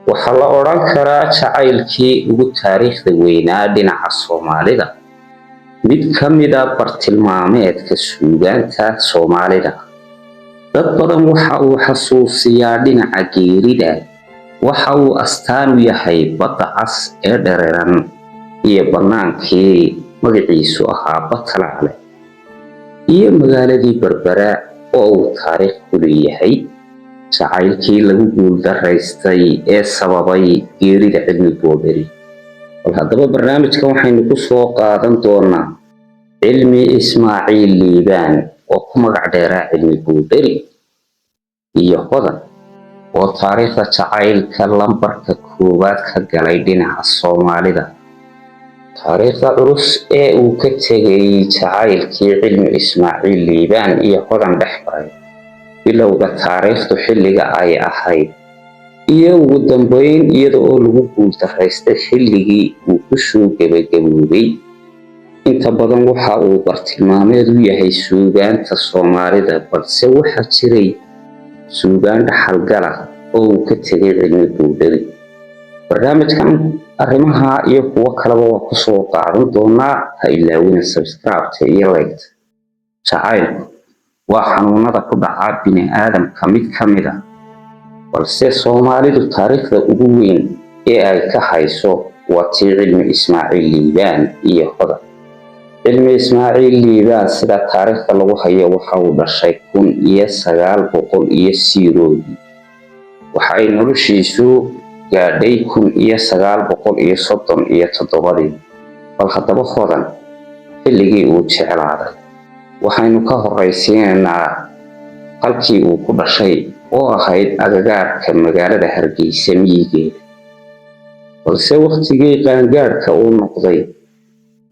waxaa la odhan karaa jacaylkii ugu taariikhda weynaa dhinaca Soomaalida mid ka mid ah bartilmaameedka suugaanta Soomaalida. Dad badan waxa uu xasuusiyaa dhinaca geerida, waxa uu astaan u yahay badda cas ee dhereeran iyo bannaankii magaciisu ahaa Batalaale iyo magaaladii Berbera oo uu taariikh ku leeyahay. jacaylkii lagu guuldaraystay ee sababay geerida Cilmi Boodheri. bal haddaba barnaamijkan waxaynu ku soo qaadan doonaa Cilmi Ismaaciil Liibaan oo ku magac dheeraa Cilmi Boodheri iyo Hodan oo taariikhda jacaylka lambarka koowaad ka galay dhinaca Soomaalida. taariikhda culus ee uu ka tegay jacaylkii Cilmi Ismaaciil Liibaan iyo Hodan dhex maray, bilowga taariikhdu xilliga ay ahayd iyo ugu dambeyn iyada oo lagu guuldaraystay xilligii uu ku soo gabagaboobay. inta badan waxa uu bartilmaameed u yahay suugaanta Soomaalida, balse waxaa jiray suugaan dhaxalgal ah oo uu ka tegay Cilmi Boodheri. barnaamijkan arrimaha iyo kuwo kaleba waa ku soo qaadan doonaa. ha ilaawina subscribe iyo like. jacaylku waa xanuunada ku dhaca bini'aadamka mid ka mid ah, balse Soomaalidu taariikhda ugu weyn ee ay ka hayso waa tii Cilmi Ismaaciil Liibaan iyo Hodan. Cilmi Ismaaciil Liibaan sida taariikhda lagu hayo waxa uu dhashay 1900 waxa ay noloshiisu gaadhay 1937. bal haddaba Hodan xilligii uu jeclaaday waxaynu ka horraysiinaynaa halkii uu ku dhashay oo ahayd agagaarka magaalada Hargeysa miyigeeda, balse waqtigii qaangaadhka uu noqday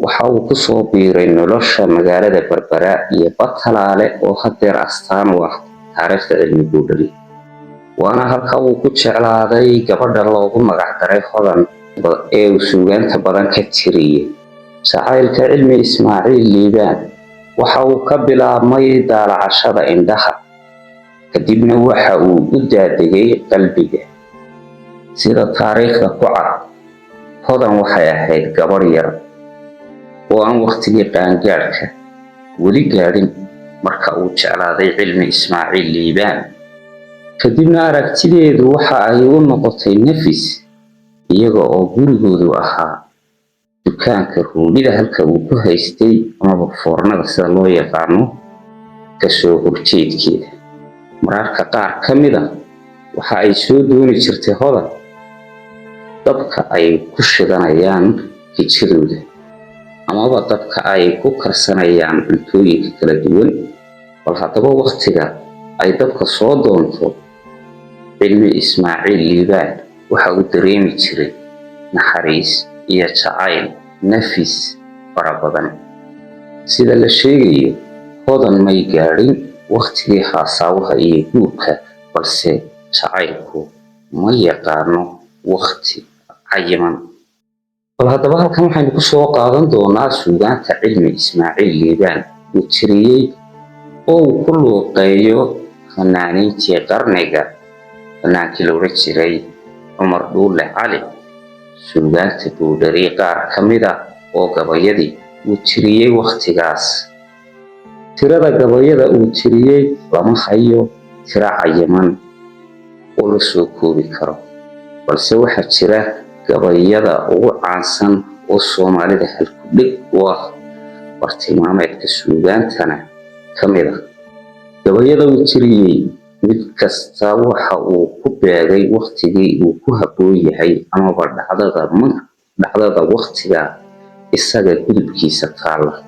waxa uu ku soo biiray nolosha magaalada Berbera iyo Batalaale oo haddeer astaan u ah taariikhda Cilmi Boodheri. waana halka uu ku jeclaaday gabadha loogu magac daray Hodan ee uu suugaanta badan ka tiriyay. jacaylka Cilmi Ismaaciil Liibaan waxa uu ka bilaabmay daalacashada indhaha, kadibna waxa uu u daadegay qalbiga. sida taariikhda ku cad, Hodan waxay ahayd gabar yar oo aan waqtigii qaangaadhka weli gaadhin marka uu jeclaaday Cilmi Ismaaciil Liibaan. kadibna aragtideedu waxa ay u noqotay nafis, iyaga oo gurigoodu ahaa dukaanka roodhida halka uu ku haystay amaba foornada sida loo yaqaano kasoo horjeedkeeda. mararka qaar ka mid ah waxa ay soo dooni jirtay Hodan dabka ay ku shidanayaan jikadooda amaba dabka ay ku karsanayaan cuntooyinka kala duwan. bal haddaba waqtiga ay dabka soo doonto, Cilmi Ismaaciil Liibaan waxa uu dareemi jiray naxariis iyo jacayl nafis fara badan. sida la sheegayo, Hodan may gaadhin waqtigii haasaawaha iyo guurka, balse jacaylku ma yaqaano waqti cayiman. bal haddaba halkan waxaynu ku soo qaadan doonaa suugaanta Cilmi Ismaaciil Liibaan uu tiriyey oo uu ku luuqeeyo fanaaniintii qarniga, fanaankii la odhan jiray Cumar Dhuule Cali. suugaanta Boodheri qaar ka mid ah oo gabayadii uu tiriyey waqtigaas. tirada gabayada uu tiriyey lama hayo tiro cayiman oo la soo koobi karo, balse waxaa jira gabayada ugu caansan oo Soomaalida halku-dhig u ah bartilmaameedka suugaantana ka mid ah. gabayada uu tiriyey mid kasta waxa uu ku beegay waqtigii uu ku habboon yahay amaba dhacdada waqtiga isaga gudubkiisa taalla.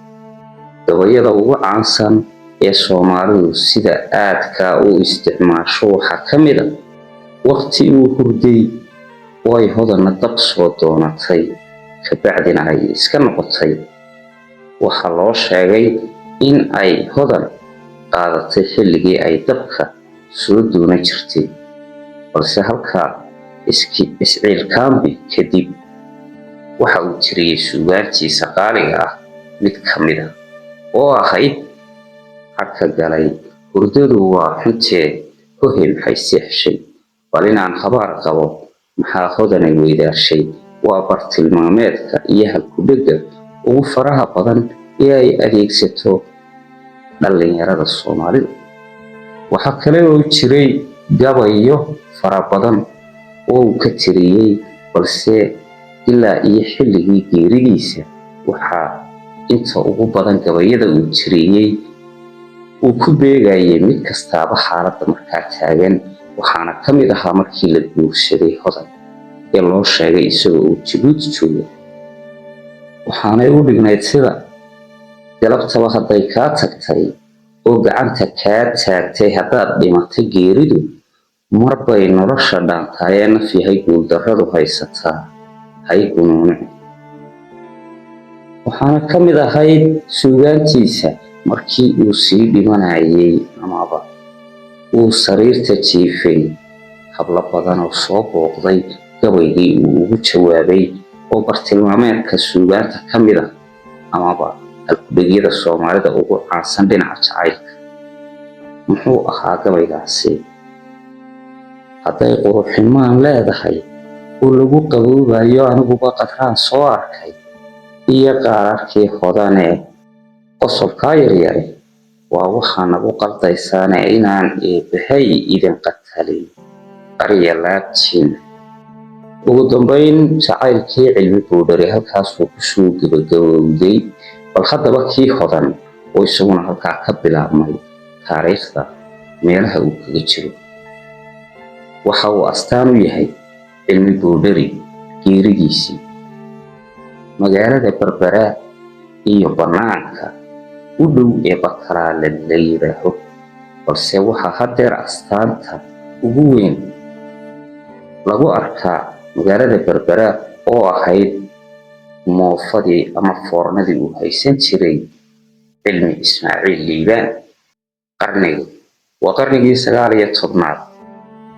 gabayada ugu caansan ee Soomaalidu sida aadka u isticmaasho waxaa ka mid ah waqti uu hurday oo ay Hodanna dab soo doonatay, kabacdina ay iska noqotay. waxaa loo sheegay in ay Hodan qaadatay xilligii ay dabka soo doonan jirtay, balse halka isciilkaambi kadib waxa uu tiriyey suugaantiisa qaaliga ah mid ka mid ah oo ahayd xadka galay hurdadu waa xuntee hohe maxay seexshay, bal inaan habaar qabo maxaa hodanay weydaarshay waa bartilmaameedka iyo halkudhega ugu faraha badan ee ay adeegsato dhallinyarada Soomaalida. Waxaa kale oo jiray gabayo fara badan oo uu ka tiriyey, balse ilaa iyo xilligii geeridiisa waxaa inta ugu badan gabayada uu tiriyey uu ku beegayay mid kastaaba xaaladda markaa taagan. waxaana ka mid ahaa markii la guursaday hodan ee loo sheegay isagoo uu Jabuuti joogo. waxaanay u dhignayd sida: galabtaba hadday kaa tagtay oo gacanta kaa taagtay haddaad dhimatay geeridu, marbay nolosha dhaantayee naf yahay guuldarradu haysataa hay gunuunin. waxaana ka mid ahayd suugaantiisa markii uu sii dhimanayay amaba uu sariirta jiifay, hablo badan oo soo booqday gabaygii uu ugu jawaabay oo bartilmaameedka suugaanta ka mid ah amaba halkudhegyada Soomaalida ugu caansan dhinaca jacaylka. muxuu ahaa gabaygaasi? hadday quruximaan leedahay oo lagu qaboobayo aniguba qadraan soo arkay, iyo qaararkii hodanee qosolkaa yaryare, waa waxaa nagu qaldaysaane inaan eebbahay idin qatalin qarya laabtiina. ugu dambayn, jacaylkii Cilmi Boodhari halkaasuu kusoo gabagabowday. bal haddaba kii hodan oo isaguna halkaa ka bilaabmay taariikhda meelaha uu kaga jiro. waxa uu astaan u yahay Cilmi Boodhari geeridiisii. magaalada Berbera iyo bannaanka u dhow ee Battalaale la yidhaaho, balse waxaa haddeer astaanta ugu weyn lagu arkaa magaalada Berbera oo ahayd moofadii ama foornadii uu haysan jiray Cilmi Ismaaciil Liibaan. waa qarnigii 19aad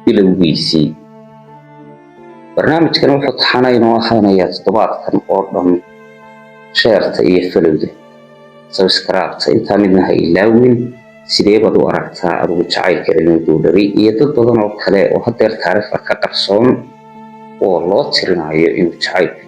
bilowgiisii. barnaamijkan wuxuu taxanaynoo ahaanayaa toddobaadkan oo dhan. sheerta iyo falowda, sabskraibta, intaa midna ha ilaawin. sidee baad u aragtaa adigu jacaylka Cilmi Boodhari iyo dad badan oo kale oo haddeer taariikhda ka qarsoon oo loo tirinayo inuu jacaylka